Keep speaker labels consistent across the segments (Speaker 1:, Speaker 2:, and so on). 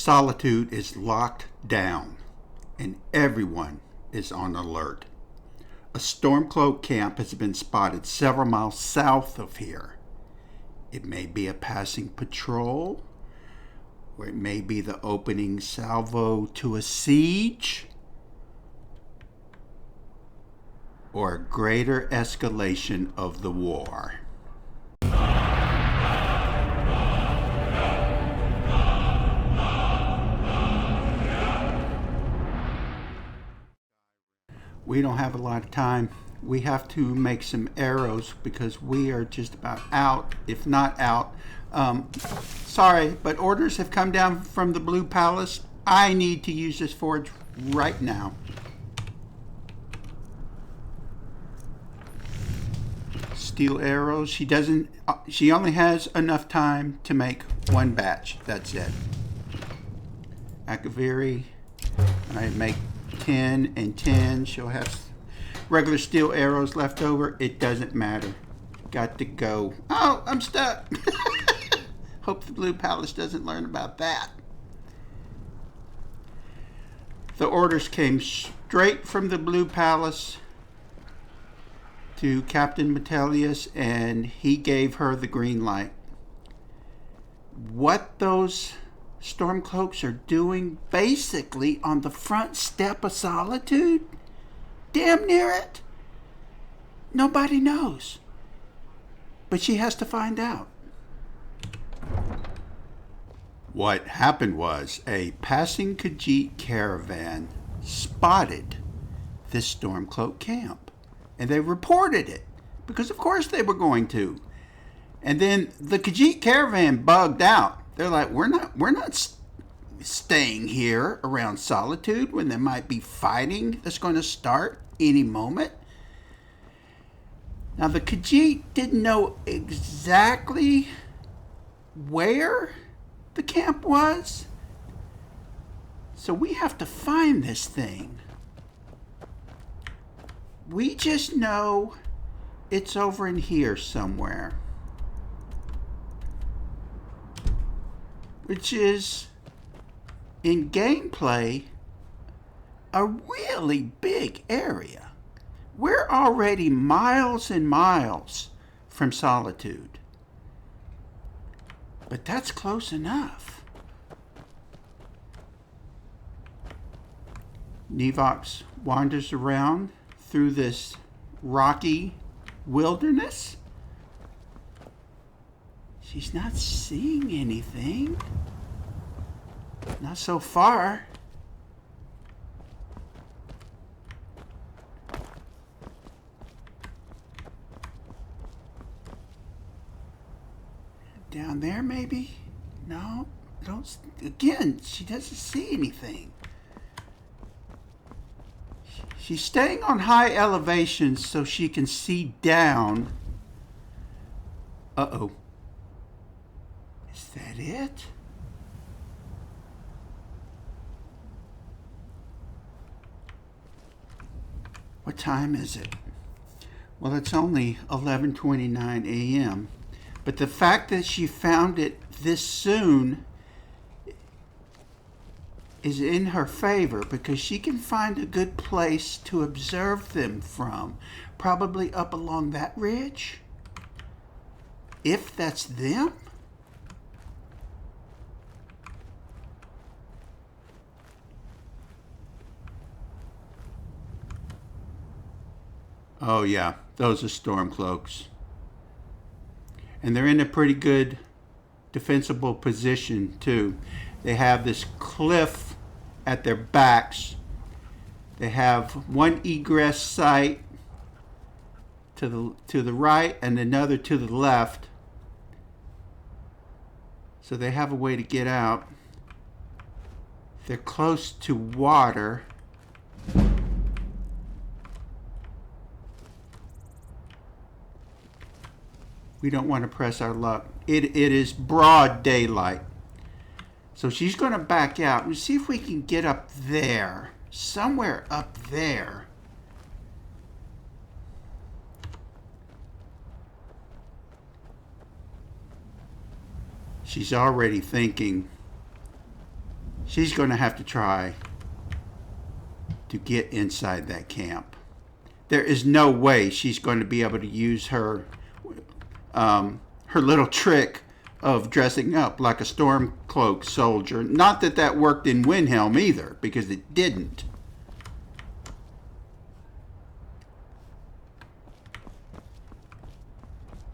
Speaker 1: Solitude is locked down, and everyone is on alert. A Stormcloak camp has been spotted several miles south of here. It may be a passing patrol, or it may be the opening salvo to a siege, or a greater escalation of the war. We don't have a lot of time. We have to make some arrows because we are just about out, if not out. Sorry, but orders have come down from the Blue Palace. I need to use this forge right now. Steel arrows. She only has enough time to make one batch. That's it. Akaviri. I make 10 and 10. She'll have regular steel arrows left over. It doesn't matter. Got to go. Oh, I'm stuck. Hope the Blue Palace doesn't learn about that. The orders came straight from the Blue Palace to Captain Metellus, and he gave her the green light. What those Stormcloaks are doing basically on the front step of Solitude, damn near it, nobody knows. But she has to find out. What happened was a passing Khajiit caravan spotted this Stormcloak camp, and they reported it because of course they were going to. And then the Khajiit caravan bugged out. They're like, we're not staying here around Solitude when there might be fighting that's going to start any moment. Now, the Khajiit didn't know exactly where the camp was, so we have to find this thing. We just know it's over in here somewhere, which is, in gameplay, a really big area. We're already miles and miles from Solitude, but that's close enough. Nevox wanders around through this rocky wilderness. She's not seeing anything. Not so far. Down there, maybe? No, don't. Again, she doesn't see anything. She's staying on high elevations so she can see down. Uh-oh. Is that it? What time is it? Well, it's only 11:29 a.m. But the fact that she found it this soon is in her favor because she can find a good place to observe them from. Probably up along that ridge. If that's them. Oh yeah, those are Stormcloaks. And they're in a pretty good defensible position too. They have this cliff at their backs. They have one egress site to the right and another to the left. So they have a way to get out. They're close to water. We don't want to press our luck. It is broad daylight. So she's going to back out and see if we can get up there. Somewhere up there. She's already thinking, she's going to have to try to get inside that camp. There is no way she's going to be able to use her little trick of dressing up like a Stormcloak soldier. Not that that worked in Windhelm either, because it didn't.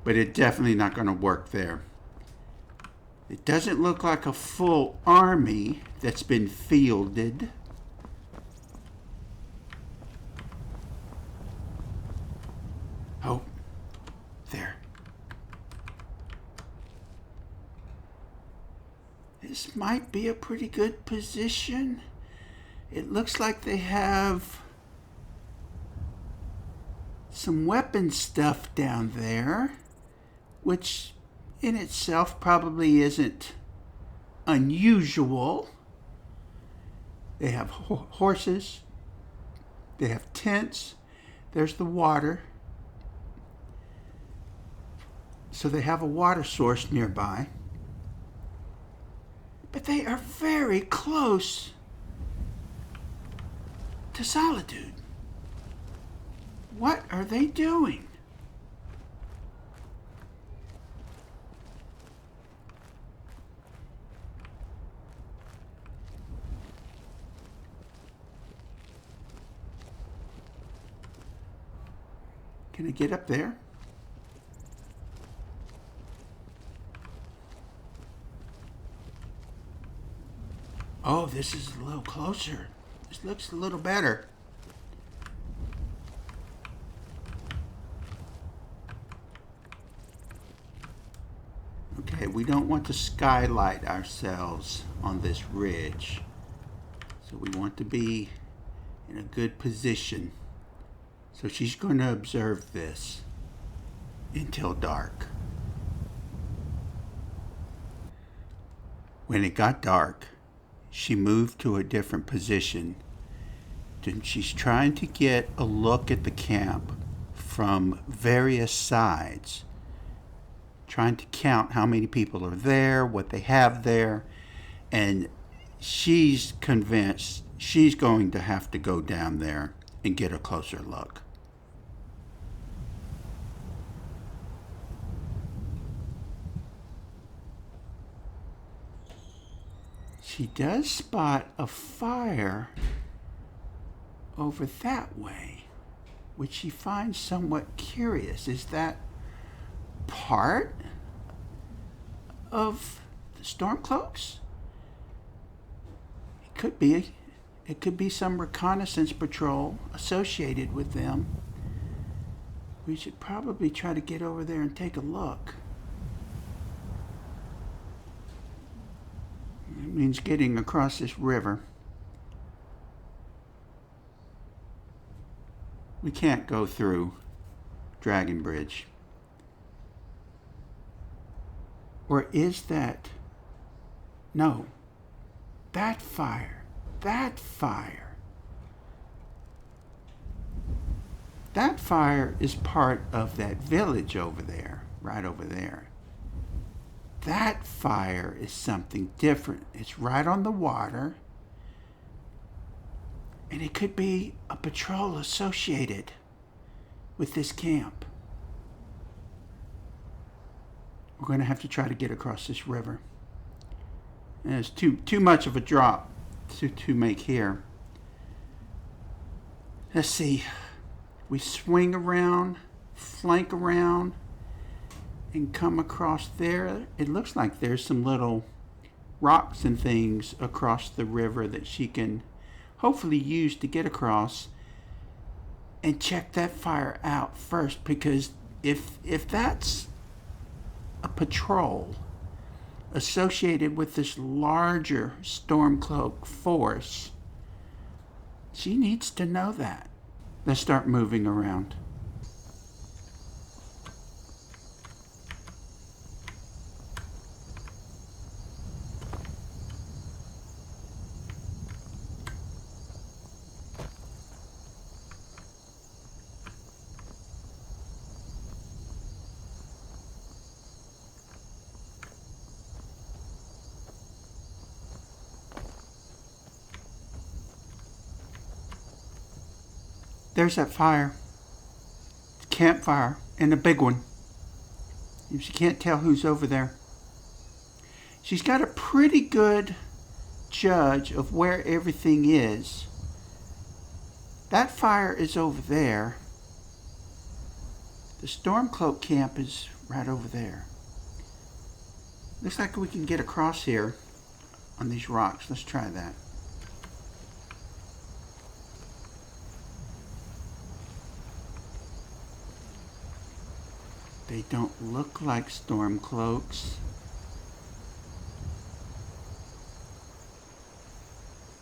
Speaker 1: But it's definitely not going to work there. It doesn't look like a full army that's been fielded. Oh, there. This might be a pretty good position. It looks like they have some weapon stuff down there, which in itself probably isn't unusual. They have horses. They have tents. There's the water. So they have a water source nearby. But they are very close to Solitude. What are they doing? Can I get up there? Oh, this is a little closer. This looks a little better. Okay, we don't want to skylight ourselves on this ridge. So we want to be in a good position. So she's going to observe this until dark. When it got dark, she moved to a different position. And she's trying to get a look at the camp from various sides, trying to count how many people are there, what they have there, and she's convinced she's going to have to go down there and get a closer look. She does spot a fire over that way, which she finds somewhat curious. Is that part of the Stormcloaks? It could be. It could be some reconnaissance patrol associated with them. We should probably try to get over there and take a look. It means getting across this river. We can't go through Dragon Bridge. Or is that... No. That fire. That fire. That fire is part of that village over there. Right over there. That fire is something different. It's right on the water. And it could be a patrol associated with this camp. We're going to have to try to get across this river. And it's too much of a drop to make here. Let's see. We swing around, flank around, and come across there. It looks like there's some little rocks and things across the river that she can hopefully use to get across and check that fire out first, because if that's a patrol associated with this larger Stormcloak force, she needs to know that. Let's start moving around. there's that fire. It's a campfire, and a big one. She can't tell who's over there. She's got a pretty good judge of where everything is. That fire is over there. The Stormcloak camp is right over there. Looks like we can get across here on these rocks. Let's try that. They don't look like Stormcloaks.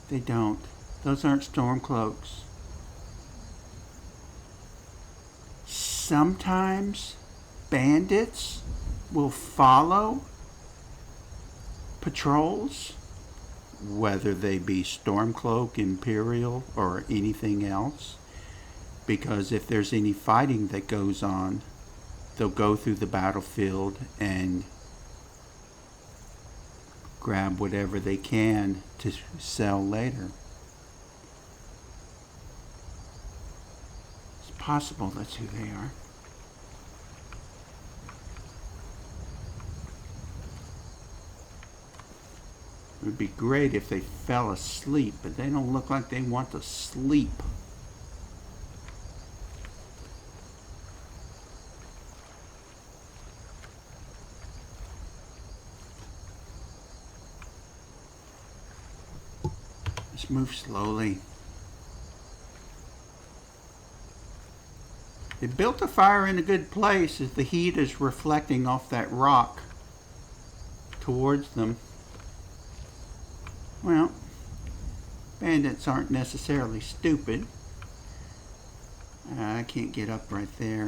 Speaker 1: They don't. Those aren't Stormcloaks. Sometimes bandits will follow patrols, whether they be Stormcloak, Imperial, or anything else, because if there's any fighting that goes on, they'll go through the battlefield and grab whatever they can to sell later. It's possible that's who they are. It would be great if they fell asleep, but they don't look like they want to sleep. Let's move slowly. They built a fire in a good place as the heat is reflecting off that rock towards them. Well, bandits aren't necessarily stupid. I can't get up right there.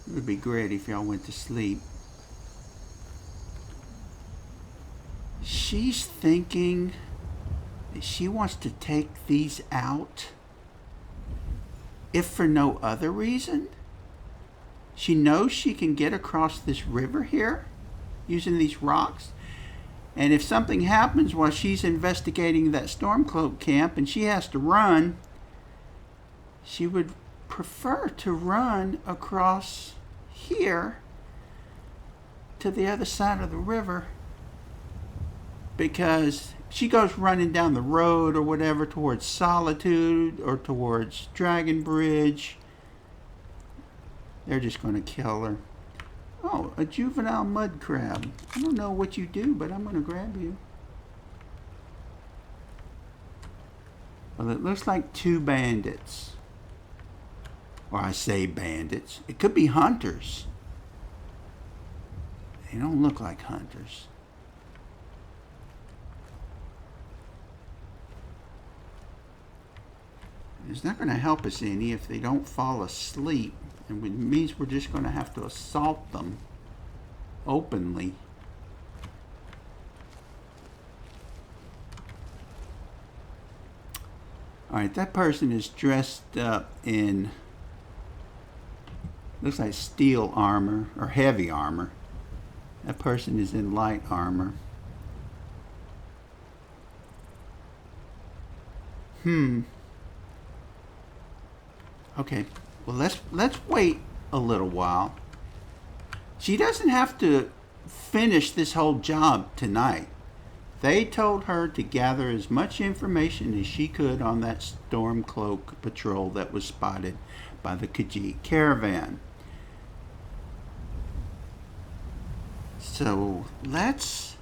Speaker 1: It would be great if y'all went to sleep. She's thinking that she wants to take these out, if for no other reason. She knows she can get across this river here using these rocks, and if something happens while she's investigating that Stormcloak camp and she has to run, she would prefer to run across here to the other side of the river, because she goes running down the road or whatever towards Solitude or towards Dragon Bridge, they're just going to kill her. Oh, a juvenile mud crab. I don't know what you do, but I'm going to grab you. Well, it looks like two bandits. Or I say bandits. It could be hunters. They don't look like hunters. It's not going to help us any if they don't fall asleep. And it means we're just going to have to assault them openly. Alright, that person is dressed up in, looks like steel armor or heavy armor. That person is in light armor. Okay. Well, let's wait a little while. She doesn't have to finish this whole job tonight. They told her to gather as much information as she could on that Stormcloak patrol that was spotted by the Khajiit caravan. So let's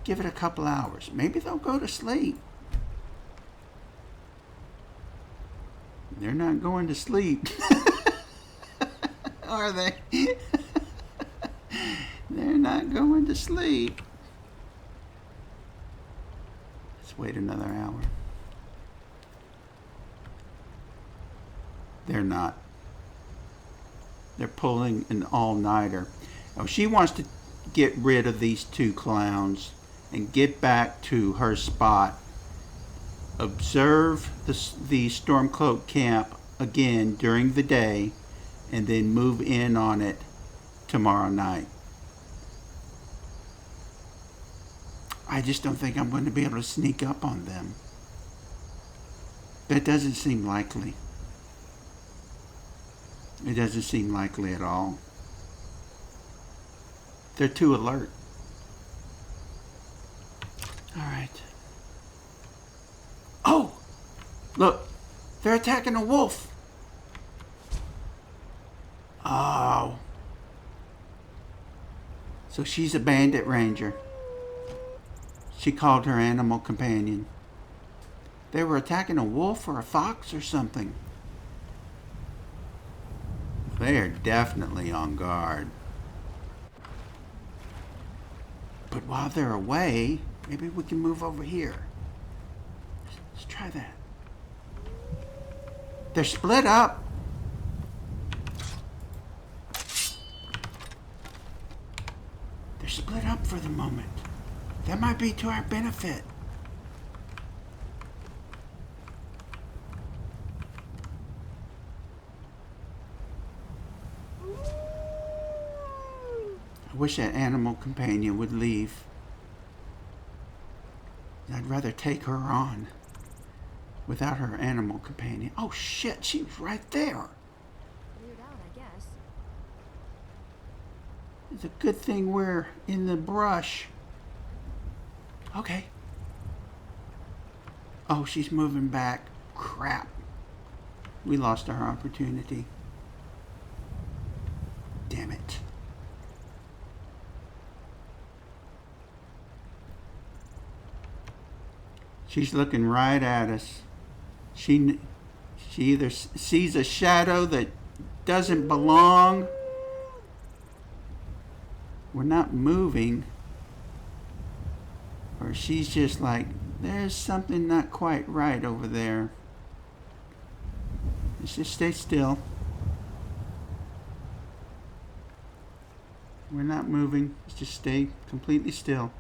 Speaker 1: give it a couple hours. Maybe they'll go to sleep. They're not going to sleep. Are they? They're not going to sleep. Let's wait another hour. They're not. They're pulling an all-nighter. Oh, she wants to get rid of these two clowns and get back to her spot. Observe the Stormcloak camp again during the day and then move in on it tomorrow night. I just don't think I'm going to be able to sneak up on them. That doesn't seem likely. It doesn't seem likely at all. They're too alert. All right. Oh! Look! They're attacking a wolf! Oh. So she's a bandit ranger. She called her animal companion. They were attacking a wolf or a fox or something. They are definitely on guard. But while they're away, maybe we can move over here. Let's try that. They're split up. They're split up for the moment. That might be to our benefit. I wish that animal companion would leave. I'd rather take her on without her animal companion. Oh shit, she was right there.
Speaker 2: Cleared out, I guess.
Speaker 1: It's a good thing we're in the brush. Okay. Oh, she's moving back. Crap. We lost our opportunity. Damn it. She's looking right at us. She either sees a shadow that doesn't belong. We're not moving. Or she's just like, there's something not quite right over there. Let's just stay still. We're not moving. Let's just stay completely still.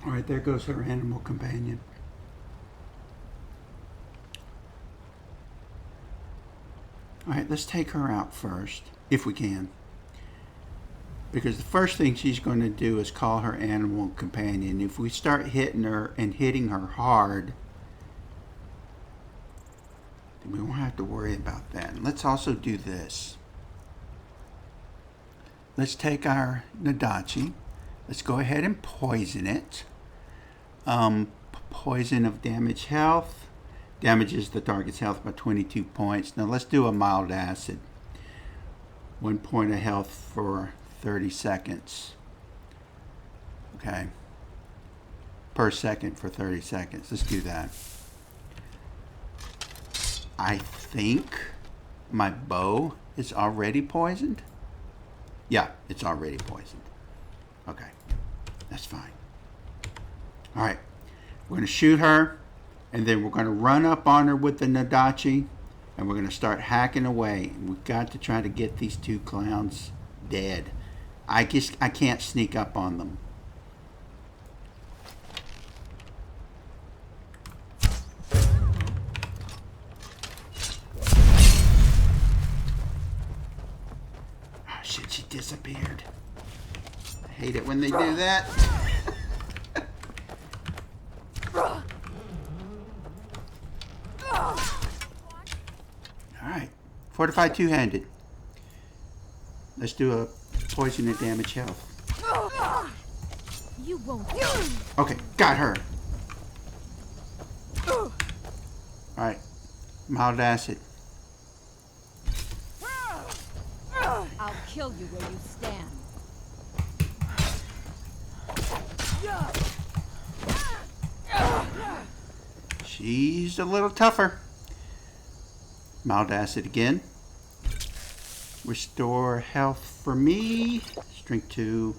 Speaker 1: Alright, there goes her animal companion. Alright, let's take her out first, if we can. Because the first thing she's going to do is call her animal companion. If we start hitting her and hitting her hard, then we won't have to worry about that. And let's also do this. Let's take our Nadachi. Let's go ahead and poison it. Poison of damage health. Damages the target's health by 22 points. Now let's do a mild acid. 1 point of health for 30 seconds. Okay. Per second for 30 seconds. Let's do that. I think my bow is already poisoned. Yeah, it's already poisoned. Okay. That's fine. Alright. We're going to shoot her. And then we're going to run up on her with the Nadachi. And we're going to start hacking away. We've got to try to get these two clowns dead. I can't sneak up on them. Oh shit, she disappeared. I hate it when they do that. Alright. Fortified two-handed. Let's do a poison and damage health.
Speaker 2: You won't.
Speaker 1: Okay, got her. Alright. Mild acid.
Speaker 2: I'll kill you where you stand.
Speaker 1: She's a little tougher. Mild acid again. Restore health for me. Strength 2.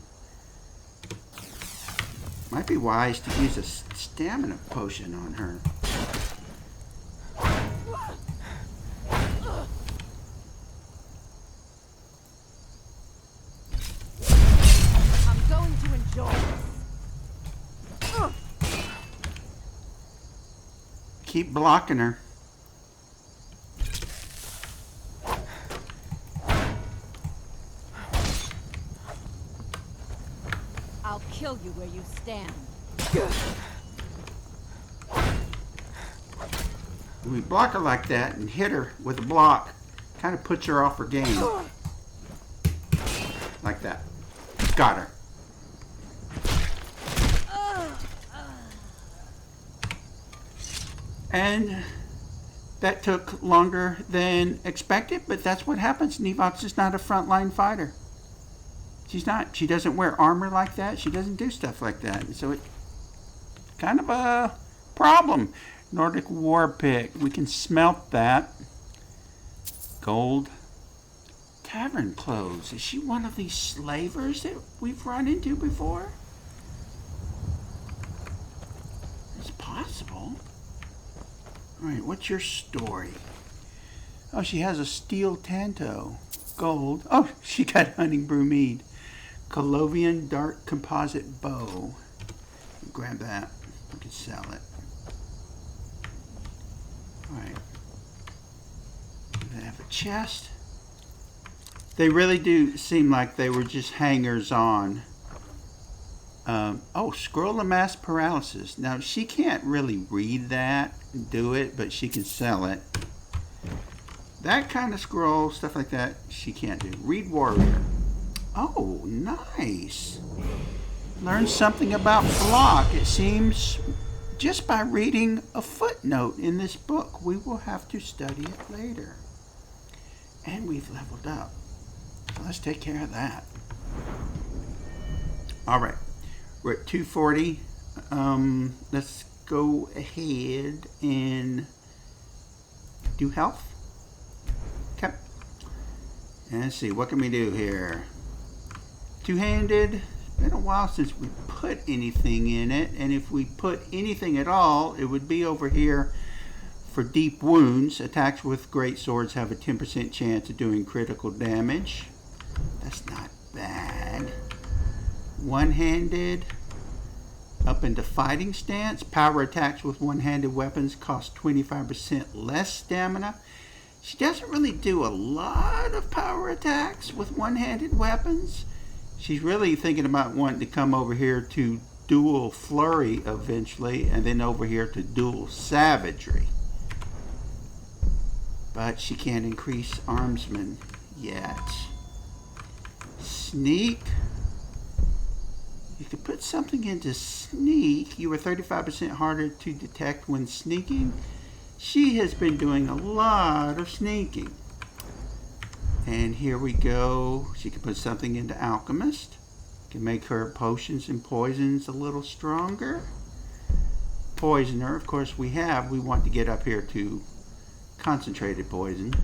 Speaker 1: Might be wise to use a stamina potion on her.
Speaker 2: I'm going to enjoy this.
Speaker 1: Keep blocking her.
Speaker 2: I'll kill you where you stand.
Speaker 1: We block her like that and hit her with a block. Kind of puts her off her game. Like that. Got her. And that took longer than expected, but that's what happens. Nevox is not a frontline fighter. She's not. She doesn't wear armor like that. She doesn't do stuff like that. So it's kind of a problem. Nordic War Pick. We can smelt that. Gold. Tavern clothes. Is she one of these slavers that we've run into before? It's possible. Alright, what's your story? Oh, she has a steel tanto. Gold. Oh, she got hunting bromide. Colovian dark composite bow. Grab that. We can sell it. Alright. They have a chest. They really do seem like they were just hangers on. Oh, scroll of mass paralysis. Now, she can't really read that and do it, but she can sell it. That kind of scroll, stuff like that, she can't do. Read warrior. Oh, nice. Learn something about block. It seems just by reading a footnote in this book. We will have to study it later. And we've leveled up. So let's take care of that. All right. We're at 240. Let's go ahead and do health. Okay. And let's see. What can we do here? Two-handed. It's been a while since we put anything in it. And if we put anything at all, it would be over here for deep wounds. Attacks with great swords have a 10% chance of doing critical damage. That's not bad. One-handed. Up into fighting stance. Power attacks with one-handed weapons cost 25% less stamina. She doesn't really do a lot of power attacks with one-handed weapons. She's really thinking about wanting to come over here to dual flurry eventually, and then over here to dual savagery. But she can't increase armsman yet. Sneak. You could put something into sneak. You were 35% harder to detect when sneaking. She has been doing a lot of sneaking. And here we go. She can put something into alchemist. Can make her potions and poisons a little stronger. Poisoner, of course, we want to get up here to concentrated poison.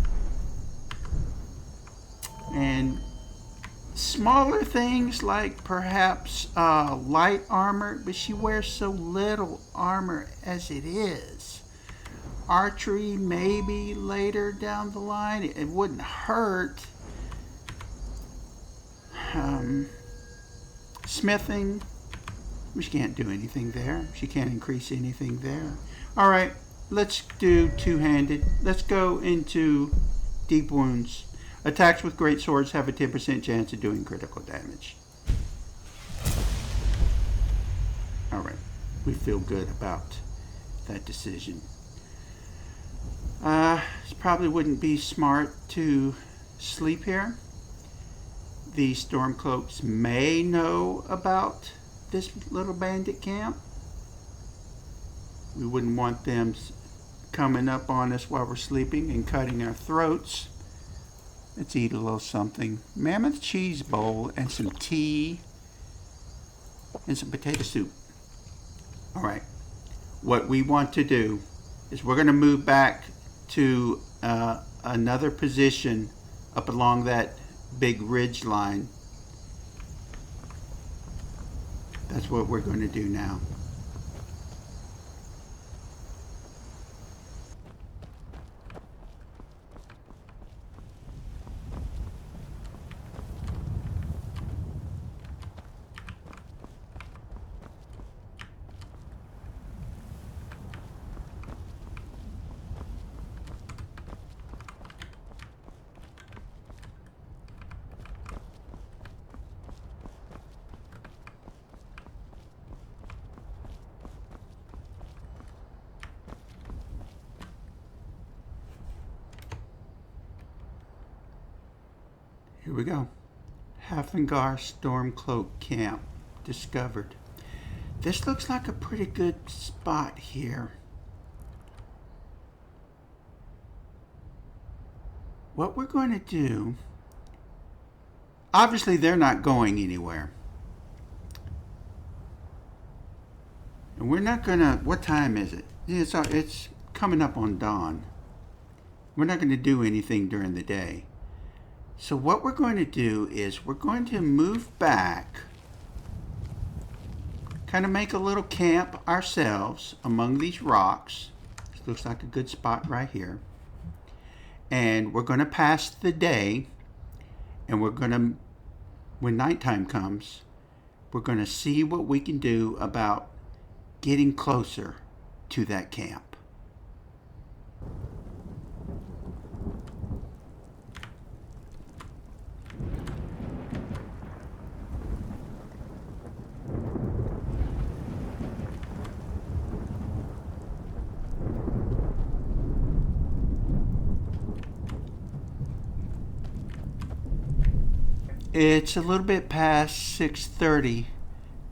Speaker 1: And smaller things like perhaps light armor, but she wears so little armor as it is. Archery, maybe later down the line. It wouldn't hurt. Smithing. She can't do anything there. She can't increase anything there. All right, let's do two-handed. Let's go into deep wounds. Attacks with great swords have a 10% chance of doing critical damage. All right, we feel good about that decision. It probably wouldn't be smart to sleep here. The Stormcloaks may know about this little bandit camp. We wouldn't want them coming up on us while we're sleeping and cutting our throats. Let's eat a little something. Mammoth cheese bowl and some tea and some potato soup. All right. What we want to do is we're going to move back to another position up along that big ridge line. That's what we're going to do now. Here we go. Havengar Stormcloak Camp discovered. This looks like a pretty good spot here. What we're going to do, obviously they're not going anywhere. And we're not going to, what time is it? It's coming up on dawn. We're not going to do anything during the day. So what we're going to do is we're going to move back, kind of make a little camp ourselves among these rocks. This looks like a good spot right here. And we're going to pass the day, and we're going to, when nighttime comes, we're going to see what we can do about getting closer to that camp. It's a little bit past 6:30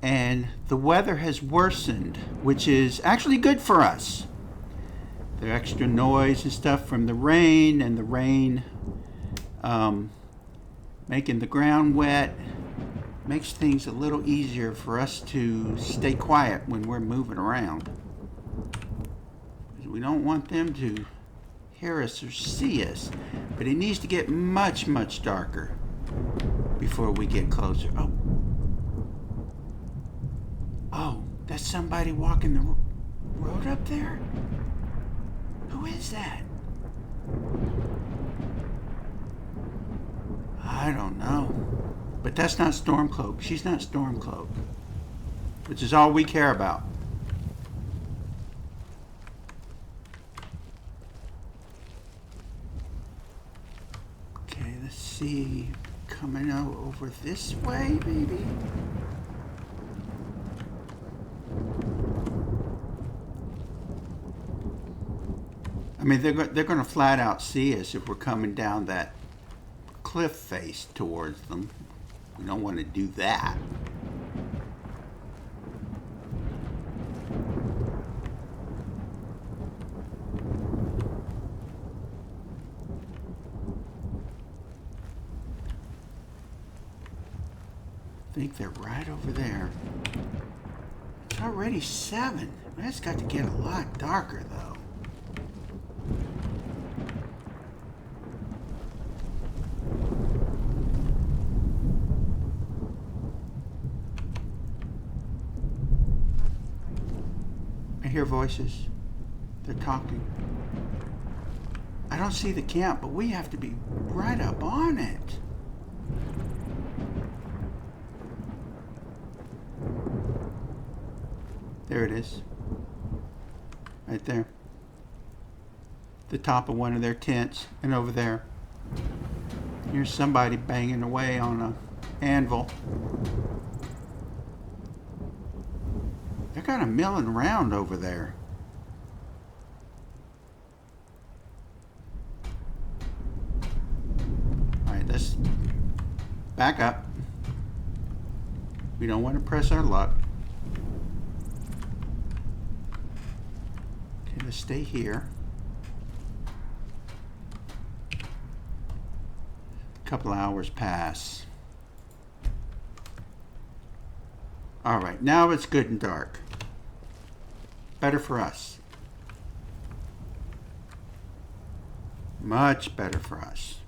Speaker 1: and the weather has worsened, which is actually good for us. The extra noise and stuff from the rain, and the rain making the ground wet makes things a little easier for us to stay quiet when we're moving around. We don't want them to hear us or see us, but it needs to get much, much darker before we get closer. Oh, that's somebody walking the road up there? Who is that? I don't know. But that's not Stormcloak. She's not Stormcloak. Which is all we care about. Okay, let's see. Coming out over this way, maybe? I mean, they're going to flat out see us if we're coming down that cliff face towards them. We don't want to do that. I think they're right over there. It's already 7. It's got to get a lot darker, though. I hear voices. They're talking. I don't see the camp, but we have to be right up on it. There it is. Right there. The top of one of their tents. And over there. Here's somebody banging away on an anvil. They're kind of milling around over there. Alright, let's back up. We don't want to press our luck. Okay, let's stay here. A couple hours pass. Alright, now it's good and dark. Better for us. Much better for us.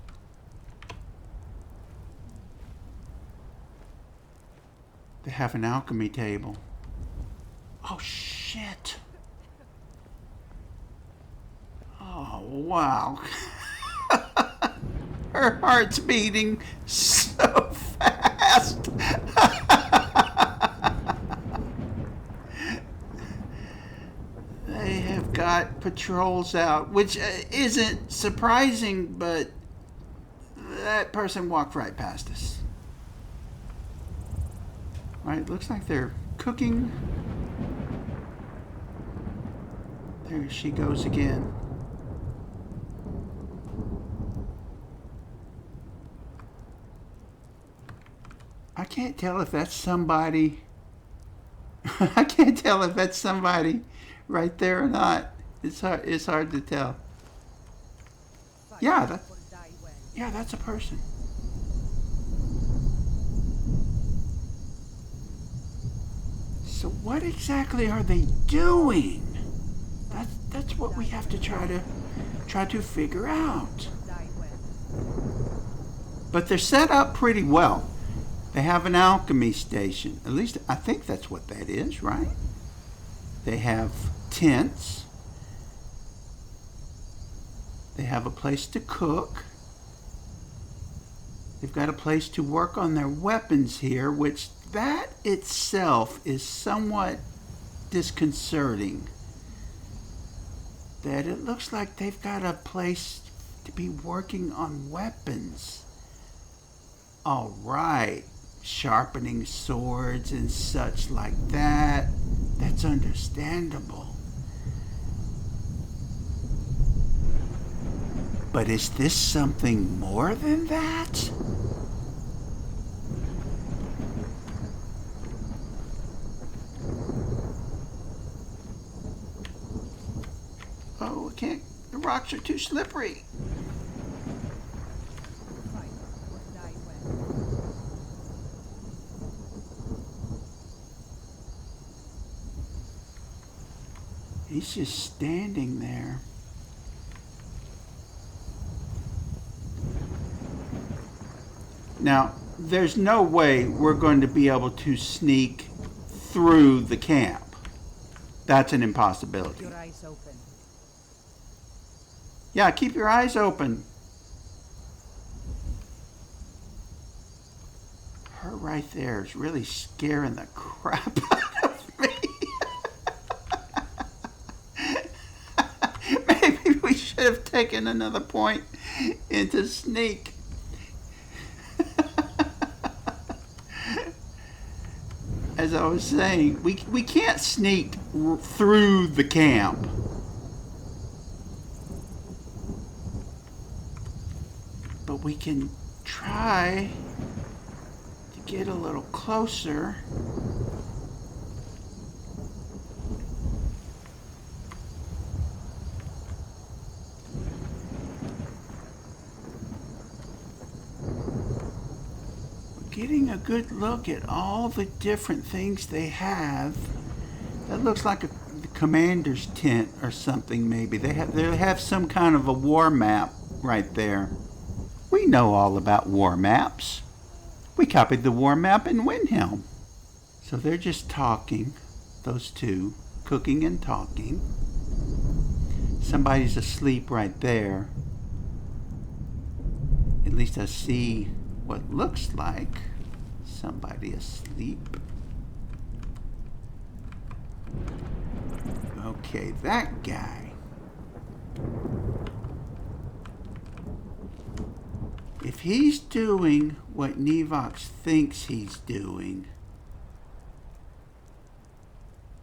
Speaker 1: They have an alchemy table. Oh, shit. Oh, wow. Her heart's beating so fast. They have got patrols out, which isn't surprising, but that person walked right past us. Alright, looks like they're cooking. There she goes again. I can't tell if that's somebody. I can't tell if that's somebody right there or not. It's hard to tell. Yeah, that's a person. So what exactly are they doing? That's what we have to try to figure out. But they're set up pretty well. They have an alchemy station. At least I think that's what that is, right? They have tents. They have a place to cook. They've got a place to work on their weapons here, which that itself is somewhat disconcerting. That it looks like they've got a place to be working on weapons. All right, sharpening swords and such like that. That's understandable. But is this something more than that? Oh, I can't. The rocks are too slippery. He's just standing there. Now, there's no way we're going to be able to sneak through the camp. That's an impossibility.
Speaker 2: Keep your eyes open.
Speaker 1: Yeah, keep your eyes open. Her right there is really scaring the crap out of me. Maybe we should have taken another point into sneak. As I was saying, we can't sneak through the camp. But we can try to get a little closer. Getting a good look at all the different things they have. That looks like the commander's tent or something, maybe. They have some kind of a war map right there. We know all about war maps. We copied the war map in Windhelm. So they're just talking, those two, cooking and talking. Somebody's asleep right there. At least I see what looks like somebody asleep. Okay, that guy. If he's doing what Nevox thinks he's doing,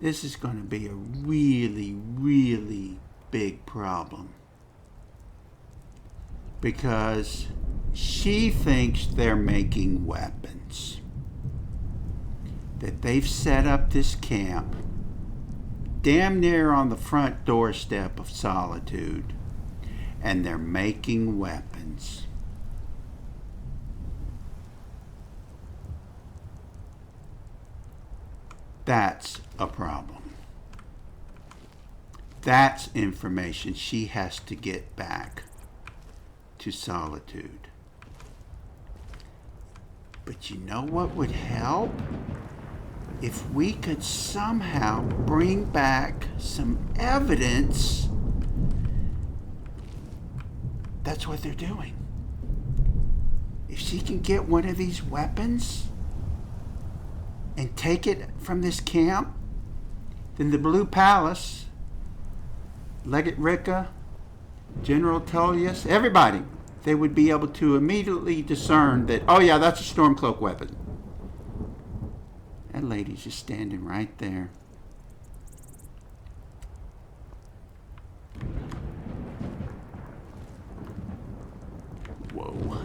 Speaker 1: this is going to be a really, really big problem. Because she thinks they're making weapons. That they've set up this camp damn near on the front doorstep of Solitude, and they're making weapons. That's a problem. That's information she has to get back to Solitude. But you know what would help? If we could somehow bring back some evidence. That's what they're doing. If she can get one of these weapons and take it from this camp, then the Blue Palace, Legate Ricca, General Tullius, everybody, they would be able to immediately discern that, oh yeah, that's a Stormcloak weapon. That lady's just standing right there. Whoa.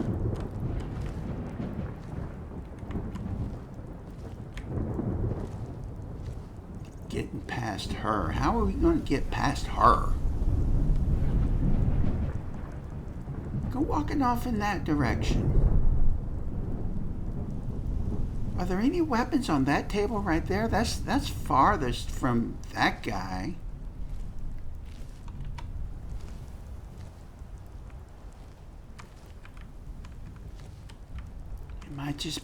Speaker 1: getting past her. How are we going to get past her? Go walking off in that direction. Are there any weapons on that table right there? That's farthest from that guy. It might just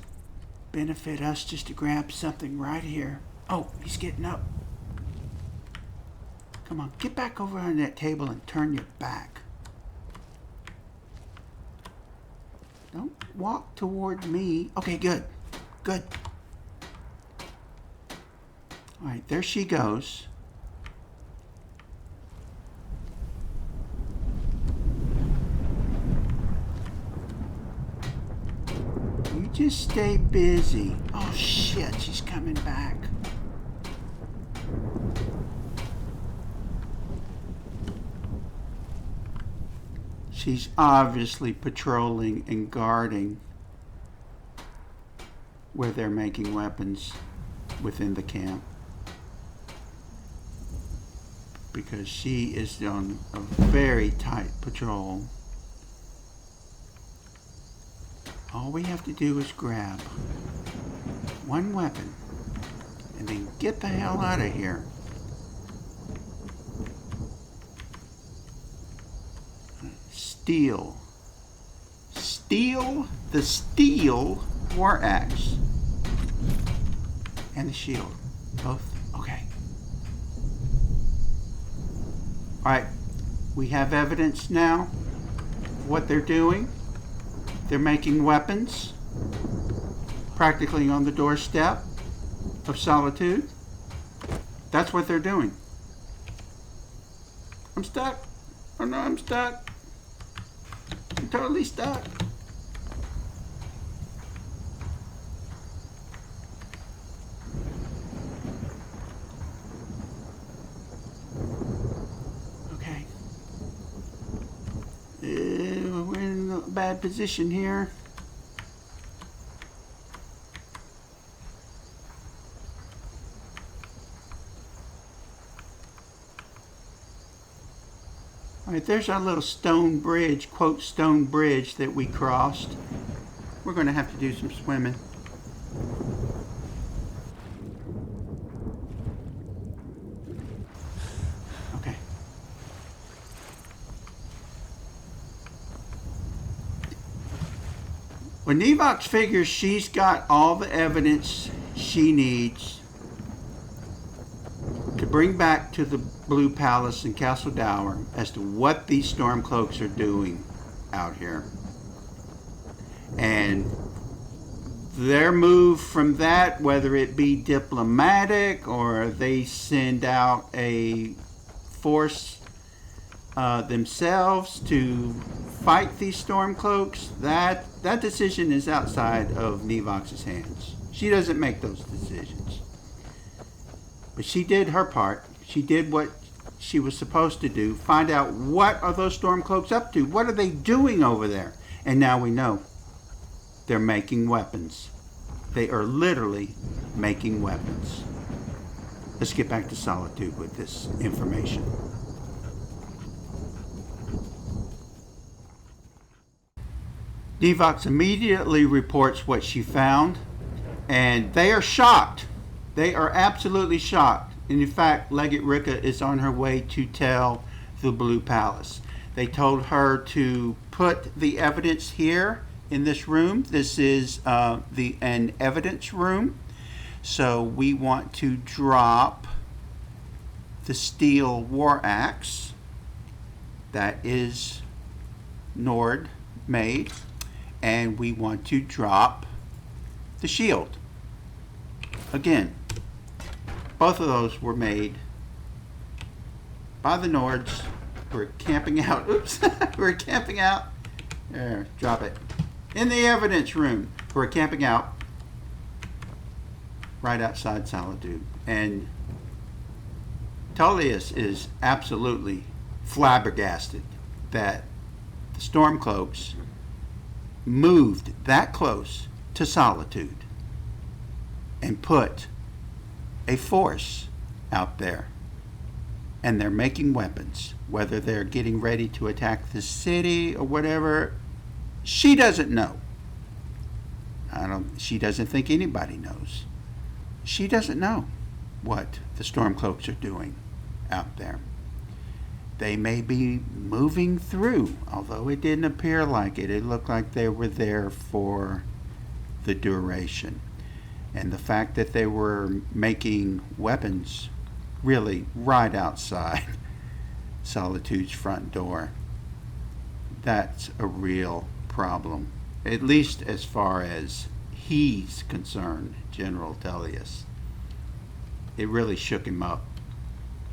Speaker 1: benefit us just to grab something right here. Oh, he's getting up. Come on, get back over on that table and turn your back. Don't walk toward me. Okay, good. Good. All right, there she goes. You just stay busy. Oh, shit, she's coming back. She's obviously patrolling and guarding where they're making weapons within the camp, because she is on a very tight patrol. All we have to do is grab one weapon and then get the hell out of here. Steal the steel war axe and the shield. Both? Okay. Alright, we have evidence now of what they're doing. They're making weapons practically on the doorstep of Solitude. That's what they're doing. I'm stuck. Oh no, I'm stuck. I'm totally stuck. Okay. We're in a bad position here. All right, there's our little stone bridge, quote, stone bridge that we crossed. We're going to have to do some swimming. Okay. When Nevox figures she's got all the evidence she needs to bring back to the Blue Palace in Castle Dower as to what these Stormcloaks are doing out here. And their move from that, whether it be diplomatic or they send out a force themselves to fight these Stormcloaks, that decision is outside of Nevox's hands. She doesn't make those decisions. But she did her part. She did what she was supposed to do. Find out what are those Stormcloaks up to. What are they doing over there? And now we know. They're making weapons. They are literally making weapons. Let's get back to Solitude with this information. Nevox immediately reports what she found, and they are shocked. They are absolutely shocked. And in fact, Legate Rika is on her way to tell the Blue Palace. They told her to put the evidence here in this room. This is an evidence room. So we want to drop the steel war axe that is Nord made, and we want to drop the shield. Again, both of those were made by the Nords. We're camping out. Oops, we're camping out. There, drop it. In the evidence room. We're camping out right outside Solitude. And Tullius is absolutely flabbergasted that the Stormcloaks moved that close to Solitude and put a force out there. And they're making weapons. Whether they're getting ready to attack the city or whatever, she doesn't know. She doesn't think anybody knows. She doesn't know what the Stormcloaks are doing out there. They may be moving through, although it didn't appear like it. It looked like they were there for the duration. And the fact that they were making weapons really right outside Solitude's front door, that's a real problem. At least as far as he's concerned, General Tullius. It really shook him up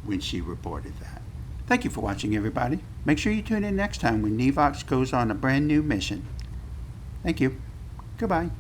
Speaker 1: when she reported that. Thank you for watching, everybody. Make sure you tune in next time when Nevox goes on a brand new mission. Thank you. Goodbye.